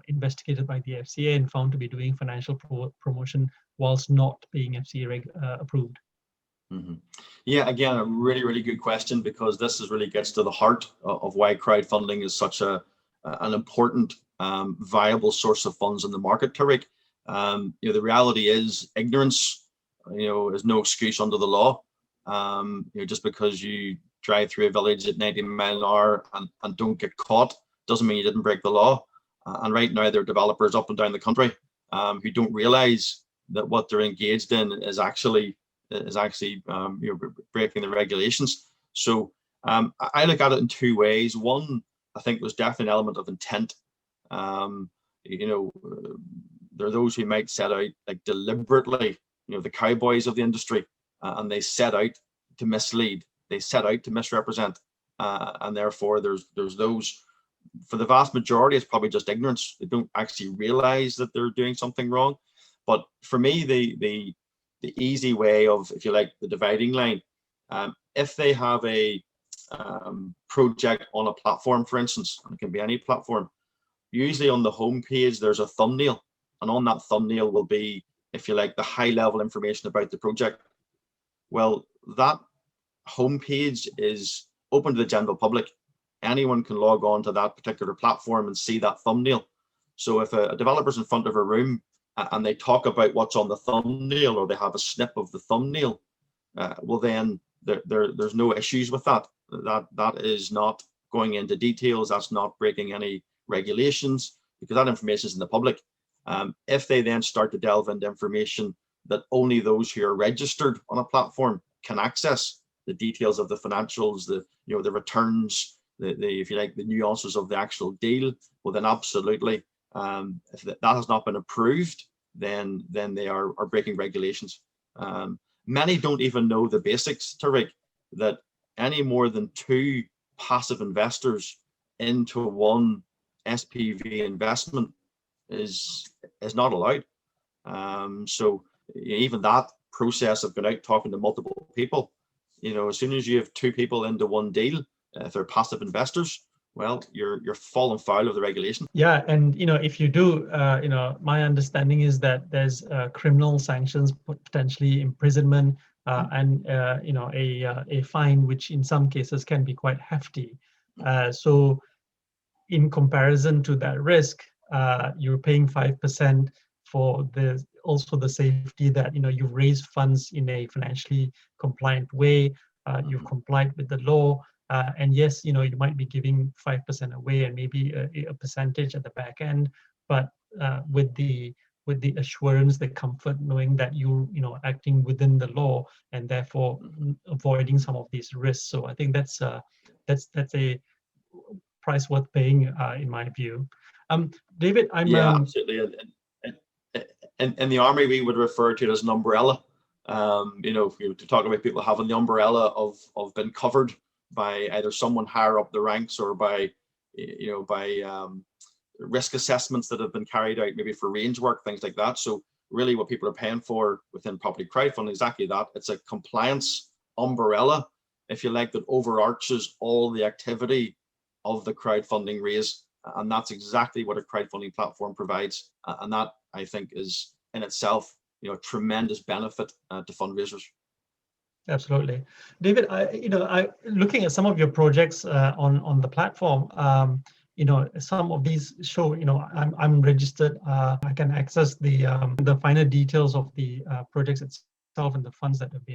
investigated by the FCA and found to be doing financial promotion whilst not being FCA approved? Mm-hmm. Yeah, again, a really, really good question, because this really gets to the heart of why crowdfunding is such an important, viable source of funds in the market, Tariq. The reality is ignorance, is no excuse under the law. Just because you drive through a village at 90 miles an hour and don't get caught doesn't mean you didn't break the law. And right now there are developers up and down the country who don't realize that what they're engaged in is actually breaking the regulations. So I look at it in two ways. One, I think there's definitely an element of intent. There are those who might set out like deliberately, the cowboys of the industry, and they set out to mislead, they set out to misrepresent, and therefore there's those. For the vast majority, it's probably just ignorance. They don't actually realize that they're doing something wrong. But for me, the easy way of, if you like, the dividing line, if they have a project on a platform, for instance, and it can be any platform, usually on the home page, there's a thumbnail, and on that thumbnail will be, if you like, the high level information about the project. Well, that homepage is open to the general public. Anyone can log on to that particular platform and see that thumbnail. So if a developer's in front of a room and they talk about what's on the thumbnail, or they have a snip of the thumbnail, well, then there's no issues with that. That is not going into details. That's not breaking any regulations, because that information is in the public. If they then start to delve into information that only those who are registered on a platform can access, the details of the financials, the returns, the if you like, the nuances of the actual deal, well, then absolutely, if that has not been approved, then they are breaking regulations. Many don't even know the basics, Tariq, that any more than 2 passive investors into one SPV investment is not allowed. So even that process of going out talking to multiple people, as soon as you have 2 people into one deal, if they're passive investors, well, you're falling foul of the regulation. Yeah, and if you do, my understanding is that there's criminal sanctions, potentially imprisonment, and a fine, which in some cases can be quite hefty. So, in comparison to that risk, you're paying 5% for also the safety that you've raised funds in a financially compliant way. You've complied with the law. And yes, you might be giving 5% away and maybe a percentage at the back end, but with the assurance, the comfort, knowing that you're acting within the law and therefore avoiding some of these risks. So I think that's a price worth paying, in my view. David, absolutely. And in the army, we would refer to it as an umbrella. To talk about people having the umbrella of being covered by either someone higher up the ranks, or by risk assessments that have been carried out, maybe for range work, things like that. So really what people are paying for within property crowdfunding is exactly that. It's a compliance umbrella, if you like, that overarches all the activity of the crowdfunding raise. And that's exactly what a crowdfunding platform provides. And that, I think, is in itself, tremendous benefit to fundraisers. Absolutely, David. I looking at some of your projects on the platform. Some of these show. I'm registered. I can access the finer details of the projects itself and the funds that have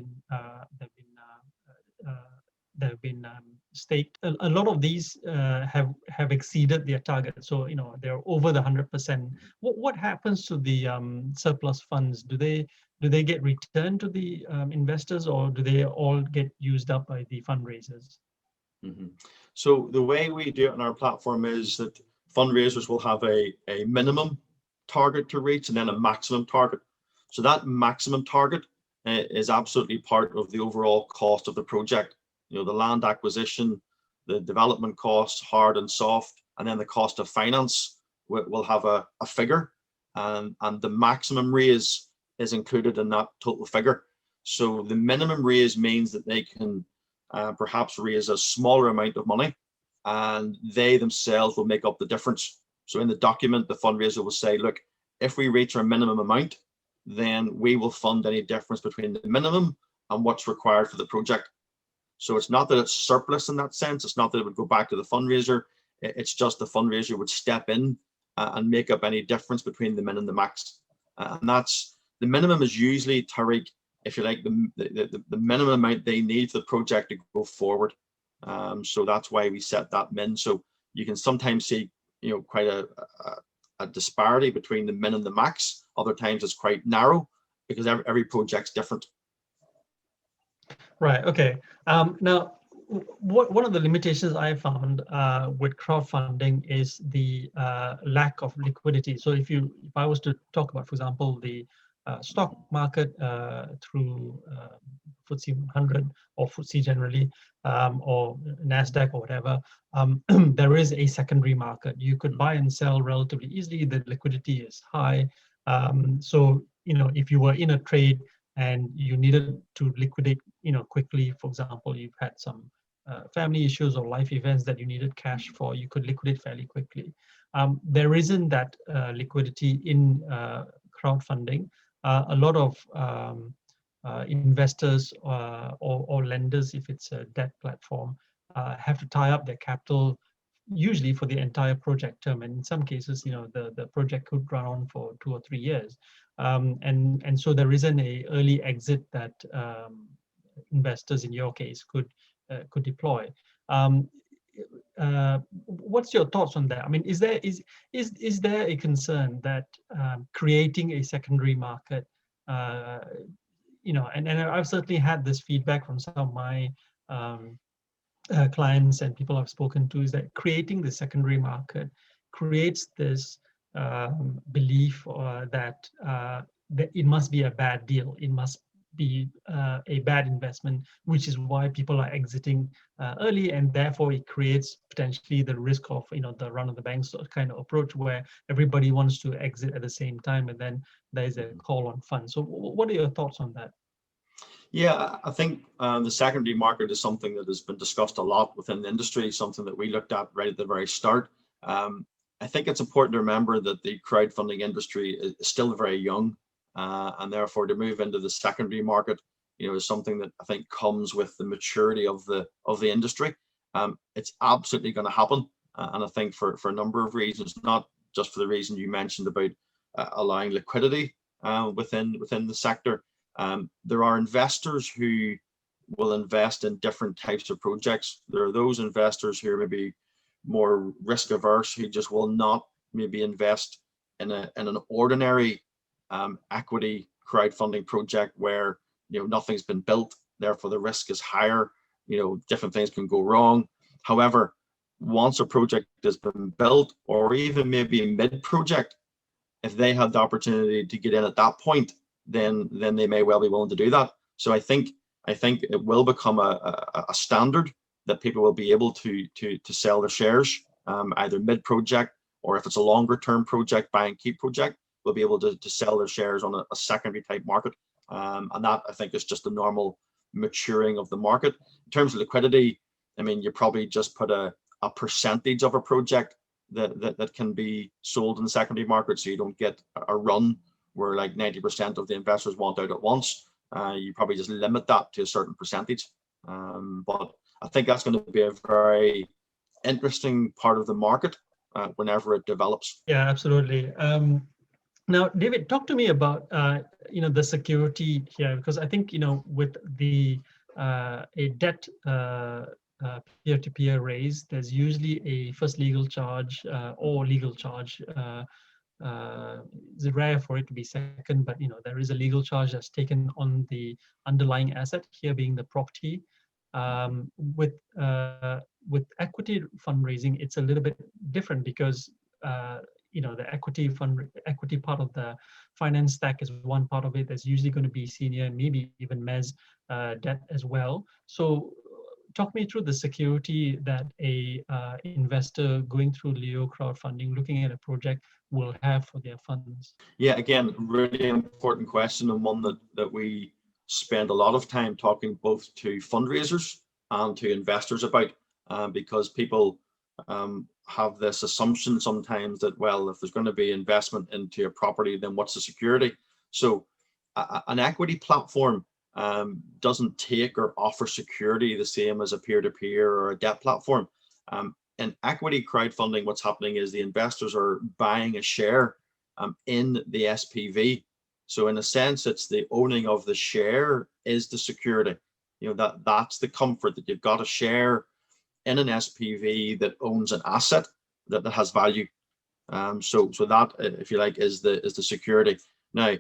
been staked. A lot of these have exceeded their target, so they're over the 100%. What happens to the surplus funds? Do they get returned to the investors, or do they all get used up by the fundraisers? So the way we do it on our platform is that fundraisers will have a minimum target to reach and then a maximum target. So that maximum target is absolutely part of the overall cost of the project. The land acquisition, the development costs, hard and soft, and then the cost of finance will have a figure, and the maximum raise is included in that total figure. So the minimum raise means that they can perhaps raise a smaller amount of money, and they themselves will make up the difference. So in the document, the fundraiser will say, look, if we reach our minimum amount, then we will fund any difference between the minimum and what's required for the project. So it's not that it's surplus in that sense. It's not that it would go back to the fundraiser. It's just the fundraiser would step in and make up any difference between the min and the max. And that's the minimum is usually, Tariq, if you like, the minimum amount they need for the project to go forward. So that's why we set that min. So you can sometimes see, quite a disparity between the min and the max. Other times it's quite narrow because every project's different. Right. Okay. Now, one of the limitations I found with crowdfunding is the lack of liquidity. So if I was to talk about, for example, the stock market through FTSE 100 or FTSE generally, or NASDAQ or whatever, there is a secondary market. You could buy and sell relatively easily. The liquidity is high. So if you were in a trade and you needed to liquidate, quickly, for example, you've had some family issues or life events that you needed cash for, you could liquidate fairly quickly. There isn't that liquidity in crowdfunding. A lot of investors or lenders, if it's a debt platform, have to tie up their capital usually for the entire project term, and in some cases, the project could run on for 2 or 3 years, and so there isn't a early exit that investors in your case could deploy. What's your thoughts on that? I mean, is there a concern that creating a secondary market, and I've certainly had this feedback from some of my clients and people I've spoken to, is that creating the secondary market creates this belief that it must be a bad deal. It must be a bad investment, which is why people are exiting early, and therefore it creates potentially the risk of the run of the bank kind of approach where everybody wants to exit at the same time, and then there's a call on funds. So what are your thoughts on that? Yeah, I think the secondary market is something that has been discussed a lot within the industry, something that we looked at right at the very start. I think it's important to remember that the crowdfunding industry is still very young, and therefore to move into the secondary market, is something that I think comes with the maturity of the industry. It's absolutely going to happen, and I think for a number of reasons, not just for the reason you mentioned about allowing liquidity within the sector. There are investors who will invest in different types of projects. There are those investors who are maybe more risk averse, who just will not maybe invest in an ordinary equity crowdfunding project where nothing's been built, therefore the risk is higher. Different things can go wrong. However, once a project has been built, or even maybe mid-project, if they have the opportunity to get in at that point, then they may well be willing to do that. So I think it will become a standard that people will be able to sell their shares, either mid-project, or if it's a longer term project, buy and keep project, will be able to sell their shares on a secondary type market. And that, I think, is just the normal maturing of the market. In terms of liquidity, I mean, you probably just put a percentage of a project that can be sold in the secondary market, so you don't get a run where like 90% of the investors want out at once. You probably just limit that to a certain percentage. But I think that's going to be a very interesting part of the market whenever it develops. Yeah, absolutely. Now, David, talk to me about the security here, because I think with the a debt peer-to-peer raise, there's usually a first legal charge or legal charge. It's rare for it to be second, but there is a legal charge that's taken on the underlying asset, here being the property. With equity fundraising, it's a little bit different because the equity part of the finance stack is one part of it. There's usually going to be senior, maybe even mezz debt as well. So talk me through the security that a investor going through Leo crowdfunding, looking at a project, will have for their funds. Yeah, again, really important question, and one that we spend a lot of time talking both to fundraisers and to investors about, because people have this assumption sometimes that, well, if there's going to be investment into a property, then what's the security? So an equity platform doesn't take or offer security the same as a peer-to-peer or a debt platform. In equity crowdfunding, what's happening is the investors are buying a share in the SPV. So in a sense, it's the owning of the share is the security. That's the comfort, that you've got a share in an SPV that owns an asset that has value. So that, if you like, is the security. Now,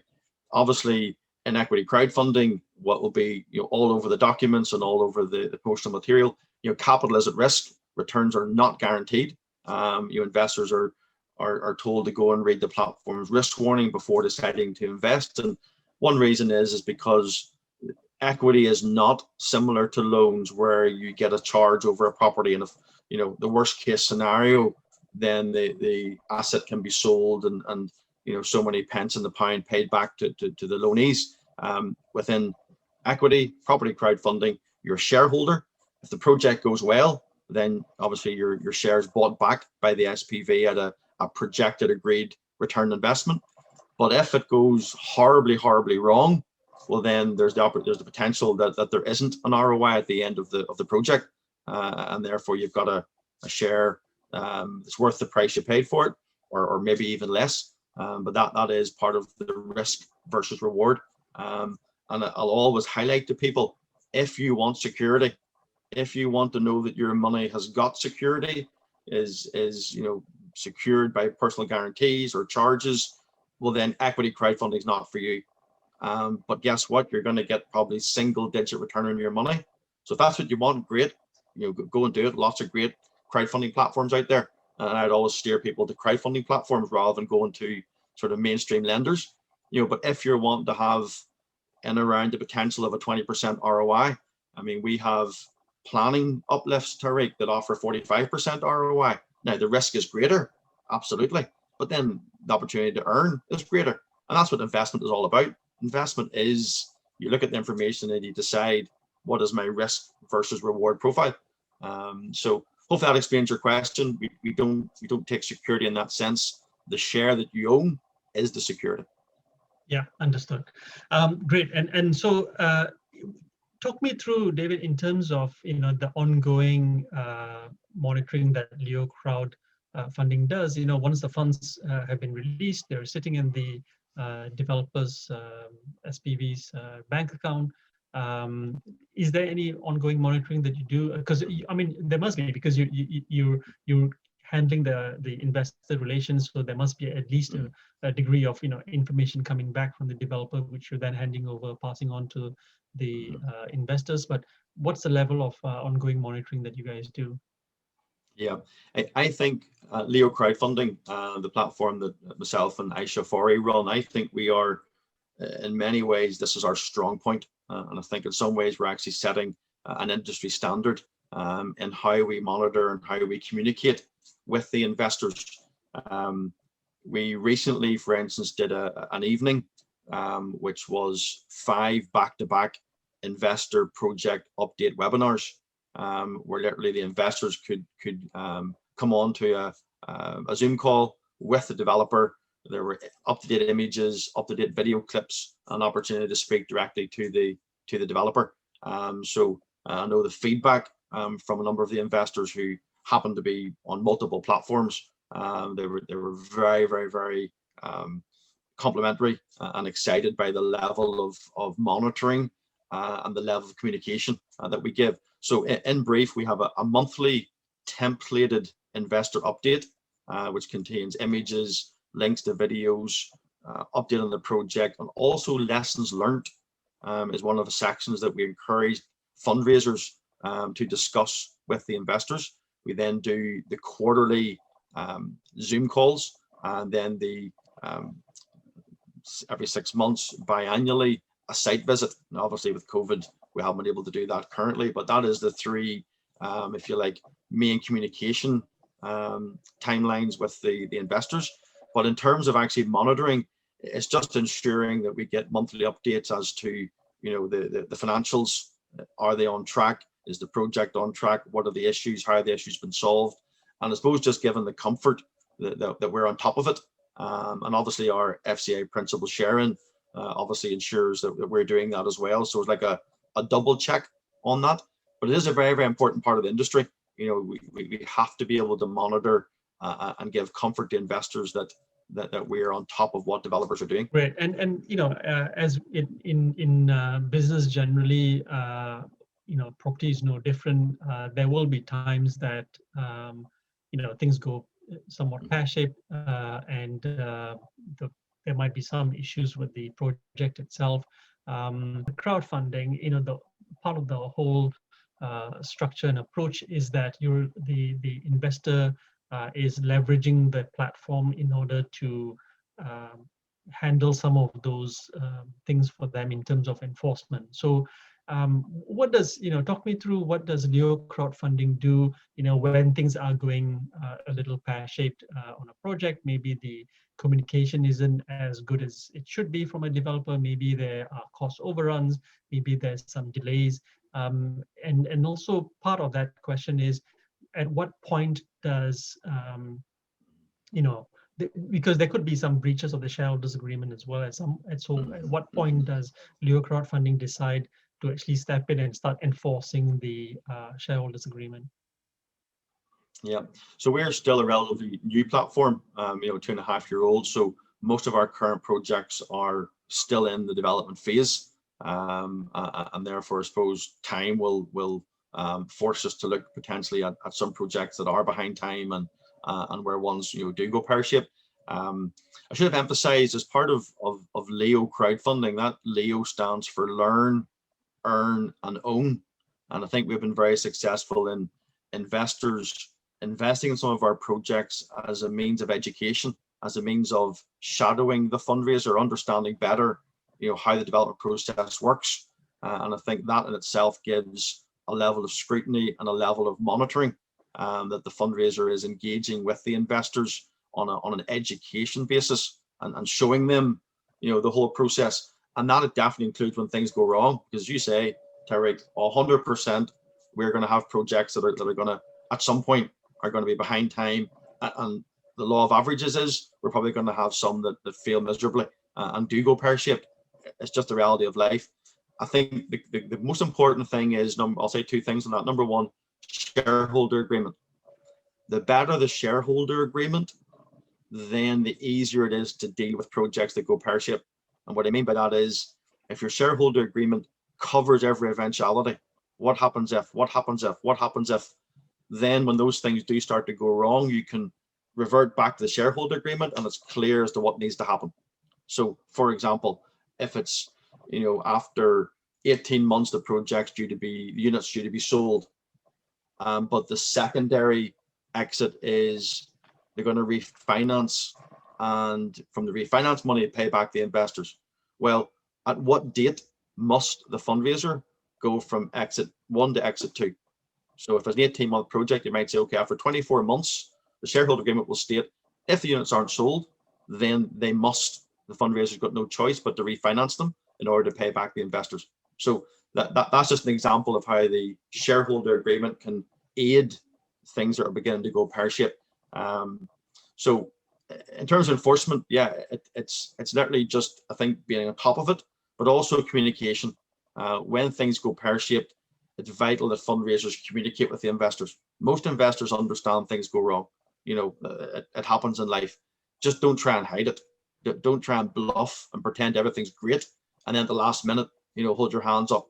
obviously, in equity crowdfunding, what will be all over the documents and all over the promotional material, capital is at risk. Returns are not guaranteed. Investors are told to go and read the platform's risk warning before deciding to invest. And one reason is because equity is not similar to loans where you get a charge over a property, and if the worst case scenario, then the asset can be sold and so many pence in the pound paid back to the loanees. Within equity property crowdfunding, you're a shareholder. If the project goes well, then obviously your shares bought back by the SPV at a projected agreed return on investment. But if it goes horribly, horribly wrong, well, then there's the potential that there isn't an ROI at the end of the project, and therefore you've got a share that's worth the price you paid for it, or maybe even less. But that is part of the risk versus reward. And I'll always highlight to people, if you want security, if you want to know that your money has got security, is secured by personal guarantees or charges, well, then equity crowdfunding is not for you. But guess what? You're going to get probably single-digit return on your money. So if that's what you want, great. Go and do it. Lots of great crowdfunding platforms out there, and I'd always steer people to crowdfunding platforms rather than going to sort of mainstream lenders. But if you're wanting to have in around the potential of a 20% ROI, I mean, we have planning uplifts to REIT that offer 45% ROI. Now the risk is greater, absolutely, but then the opportunity to earn is greater, and that's what investment is all about. Investment is, you look at the information and you decide, what is my risk versus reward profile. So hopefully that explains your question. We don't take security in that sense. The share that you own is the security. Yeah, understood. Great. And so talk me through, David, in terms of the ongoing monitoring that Leo Crowdfunding does. Once the funds have been released, they're sitting in the developers SPV's bank account. Is there any ongoing monitoring that you do? Because I mean, there must be, because you're handling the investor relations, so there must be at least a degree of information coming back from the developer, which you're then handing over, passing on to the investors. But what's the level of ongoing monitoring that you guys do? Yeah, I think Leo Crowdfunding, the platform that myself and Aisha Fori run, I think we are, in many ways, this is our strong point. And I think in some ways we're actually setting an industry standard in how we monitor and how we communicate with the investors. We recently, for instance, did an evening, which was 5 back-to-back investor project update webinars, where literally the investors could come on to a Zoom call with the developer. There were up-to-date images, up-to-date video clips, an opportunity to speak directly to the developer. So I know the feedback from a number of the investors who happened to be on multiple platforms. They were very, very, very complimentary and excited by the level of monitoring and the level of communication that we give. So in brief, we have a monthly templated investor update, which contains images, links to videos, update on the project, and also lessons learned is one of the sections that we encourage fundraisers to discuss with the investors. We then do the quarterly Zoom calls, and then the every 6 months, biannually, a site visit. And obviously with COVID, we haven't been able to do that currently, but that is the 3, if you like, main communication timelines with the investors. But in terms of actually monitoring, it's just ensuring that we get monthly updates as to, the financials. Are they on track? Is the project on track? What are the issues? How are the issues been solved? And I suppose just given the comfort that we're on top of it. And obviously our FCA principal sharing obviously ensures that we're doing that as well. So it's like a double check on that. But it is a very, very important part of the industry. We have to be able to monitor and give comfort to investors that we're on top of what developers are doing. Great. And as in business generally, property is no different. There will be times that things go somewhat pear-shaped, and there might be some issues with the project itself. Crowdfunding, the part of the whole structure and approach is that the investor is leveraging the platform in order to handle some of those things for them in terms of enforcement. So what does, talk me through, what does Leo Crowdfunding do, when things are going a little pear-shaped on a project? Maybe the communication isn't as good as it should be from a developer. Maybe there are cost overruns. Maybe there's some delays. And also part of that question is, at what point does because there could be some breaches of the shareholders agreement as well as some. And so, at what point does Leo Crowdfunding decide to actually step in and start enforcing the shareholders agreement? Yeah, so we're still a relatively new platform, 2.5 year old. So most of our current projects are still in the development phase, and therefore, I suppose time will force us to look potentially at some projects that are behind time and where ones do go pear-shaped. I should have emphasized, as part of Leo crowdfunding, that Leo stands for learn, earn, and own. And I think we've been very successful in investors investing in some of our projects as a means of education, as a means of shadowing the fundraiser, understanding better how the development process works. And I think that in itself gives a level of scrutiny and a level of monitoring that the fundraiser is engaging with the investors on an education basis and showing them the whole process. And that it definitely includes when things go wrong, because as you say, Tariq, 100% we're going to have projects that are going to at some point are going to be behind time, and the law of averages is we're probably going to have some that fail miserably and do go pear-shaped. It's just the reality of life. I think the most important thing is, I'll say two things on that. Number one, shareholder agreement. The better the shareholder agreement, then the easier it is to deal with projects that go pear-shaped. And what I mean by that is, if your shareholder agreement covers every eventuality, what happens if, then when those things do start to go wrong, you can revert back to the shareholder agreement and it's clear as to what needs to happen. So, for example, if it's after 18 months the project's units due to be sold, but the secondary exit is they're going to refinance, and from the refinance money pay back the investors. Well, at what date must the fundraiser go from exit 1 to exit 2? So if there's an 18-month project, you might say, okay, after 24 months, the shareholder agreement will state if the units aren't sold, then the fundraiser's got no choice but to refinance them in order to pay back the investors. So that's just an example of how the shareholder agreement can aid things that are beginning to go pear-shaped. So in terms of enforcement, yeah, it's literally just, I think, being on top of it, but also communication. When things go pear-shaped, it's vital that fundraisers communicate with the investors. Most investors understand things go wrong. It happens in life. Just don't try and hide it. Don't try and bluff and pretend everything's great, and then at the last minute, hold your hands up.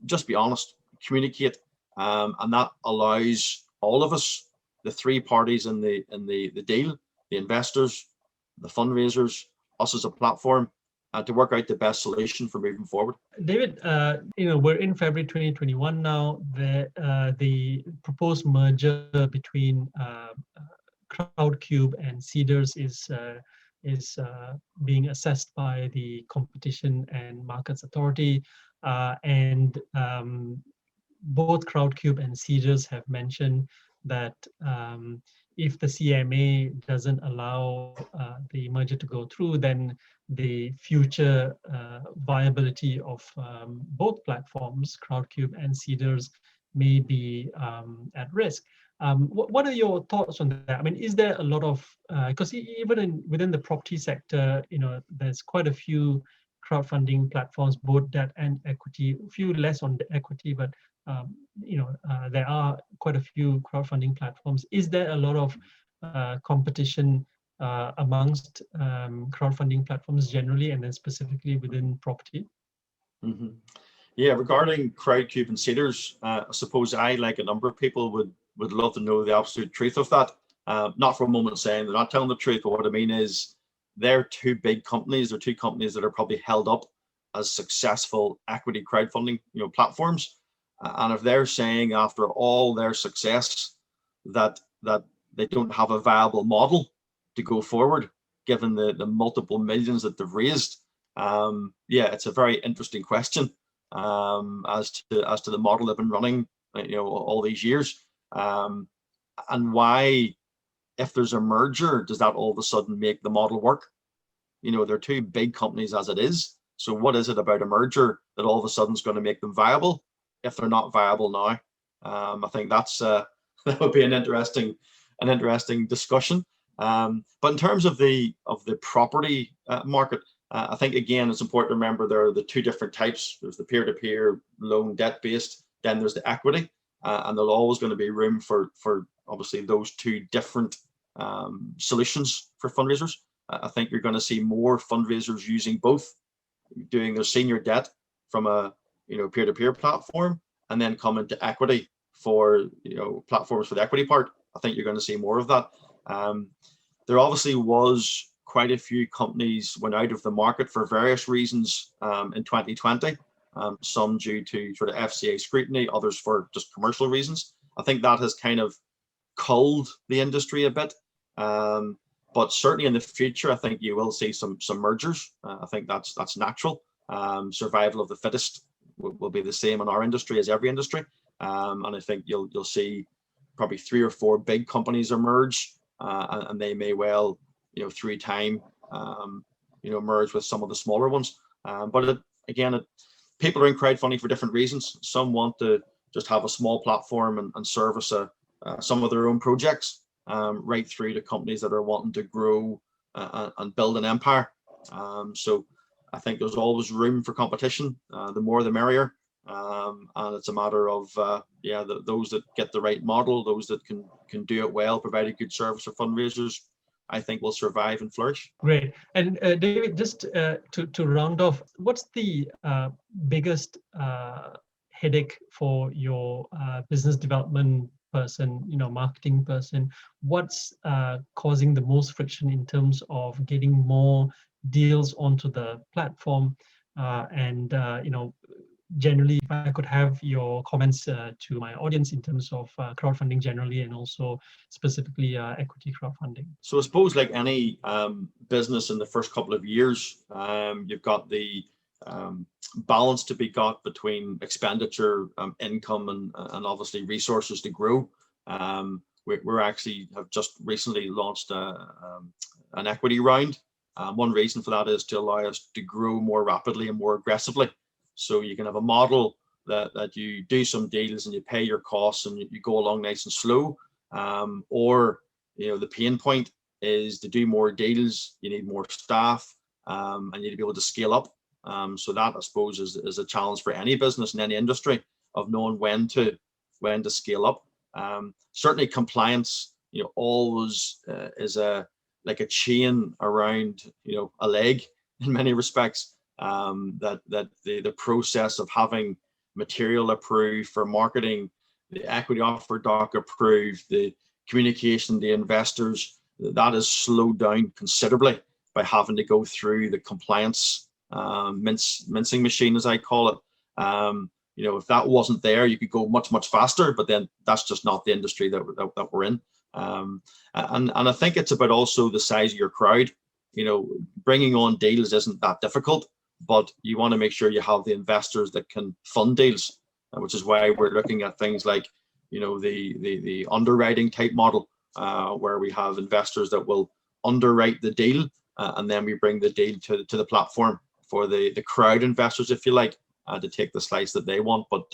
Just be honest, communicate, and that allows all of us, the three parties in the deal, the investors, the fundraisers, us as a platform, to work out the best solution for moving forward. David, we're in February 2021 now. The proposed merger between Crowdcube and Cedars is being assessed by the Competition and Markets Authority, and both Crowdcube and Cedars have mentioned that if the CMA doesn't allow the merger to go through, then the future viability of both platforms, Crowdcube and Cedars, may be at risk. What are your thoughts on that? I mean, is there a lot of, because even within the property sector, there's quite a few crowdfunding platforms, both debt and equity, a few less on the equity, but there are quite a few crowdfunding platforms. Is there a lot of competition amongst crowdfunding platforms generally, and then specifically within property? Mm-hmm. Yeah, regarding Crowdcube and Cedars, I suppose I, like a number of people, would love to know the absolute truth of that. Not for a moment saying they're not telling the truth, but what I mean is they're two big companies. They're two companies that are probably held up as successful equity crowdfunding platforms. And if they're saying after all their success that they don't have a viable model to go forward, given the multiple millions that they've raised, yeah, it's a very interesting question as to the model they've been running, all these years, and why, if there's a merger, does that all of a sudden make the model work? They're two big companies as it is. So what is it about a merger that all of a sudden is going to make them viable if they're not viable now? I think that would be an interesting discussion. But in terms of the property market, I think again it's important to remember there are the two different types. There's the peer-to-peer loan debt-based, then there's the equity, and there's always going to be room for obviously those two different solutions for fundraisers. I think you're going to see more fundraisers using both, doing their senior debt from a peer-to-peer platform, and then come into equity for platforms for the equity part. I think you're going to see more of that. There obviously was quite a few companies went out of the market for various reasons in 2020. Some due to sort of FCA scrutiny, others for just commercial reasons. I think that has kind of culled the industry a bit. But certainly in the future, I think you will see some mergers. I think that's natural. Survival of the fittest will be the same in our industry as every industry. And I think you'll see probably 3 or 4 big companies emerge, and they may well, through time, merge with some of the smaller ones. But people are in crowdfunding for different reasons. Some want to just have a small platform and service some of their own projects, right through to companies that are wanting to grow and build an empire. So I think there's always room for competition. The more the merrier. And it's a matter of those that get the right model, those that can do it well, provide a good service for fundraisers, I think will survive and flourish. Great. And David, just to round off, what's the biggest headache for your business development person, marketing person? What's causing the most friction in terms of getting more deals onto the platform? Generally, if I could have your comments to my audience in terms of crowdfunding generally, and also specifically equity crowdfunding. So I suppose like any business in the first couple of years, you've got the balance to be got between expenditure, income, and obviously resources to grow. We're actually have just recently launched an equity round. One reason for that is to allow us to grow more rapidly and more aggressively. So you can have a model that you do some deals and you pay your costs and you go along nice and slow. Or the pain point is to do more deals, you need more staff, and you need to be able to scale up. So that, I suppose, is a challenge for any business in any industry, of knowing when to scale up. Certainly compliance, always is like a chain around a leg in many respects. That the process of having material approved for marketing, the equity offer doc approved, the communication to investors, that is slowed down considerably by having to go through the compliance mincing machine, as I call it. If that wasn't there, you could go much faster, but then that's just not the industry that we're in. And I think it's about also the size of your crowd. Bringing on deals isn't that difficult, but you want to make sure you have the investors that can fund deals, which is why we're looking at things like, the underwriting type model, where we have investors that will underwrite the deal, and then we bring the deal to the platform for the crowd investors, if you like, to take the slice that they want. But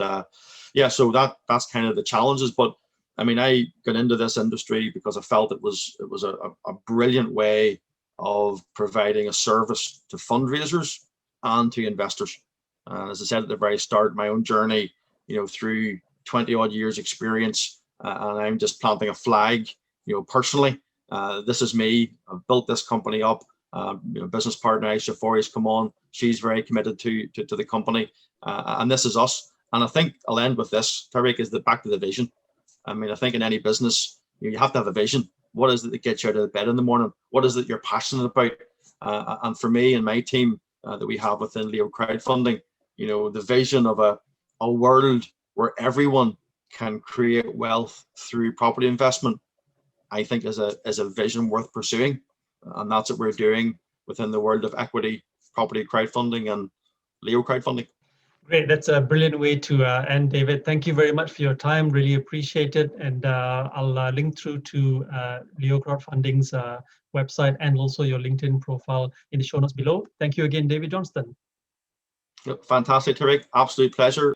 so that's kind of the challenges. But I mean, I got into this industry because I felt it was a brilliant way of providing a service to fundraisers and to investors. As I said at the very start, my own journey, through 20 odd years experience, and I'm just planting a flag, personally. This is me. I've built this company up. Business partner Aisha Fori's come on. She's very committed to the company, and this is us. And I think I'll end with this, Tariq, is back to the vision. I mean, I think in any business, you have to have a vision. What is it that gets you out of bed in the morning? What is it you're passionate about? And for me and my team that we have within Leo Crowdfunding, the vision of a world where everyone can create wealth through property investment, I think is a vision worth pursuing. And that's what we're doing within the world of equity, property crowdfunding, and Leo Crowdfunding. Great, that's a brilliant way to end, David. Thank you very much for your time, really appreciate it. And I'll link through to Leo Crowdfunding's website and also your LinkedIn profile in the show notes below. Thank you again, David Johnstone. Fantastic, Tariq. Absolute pleasure.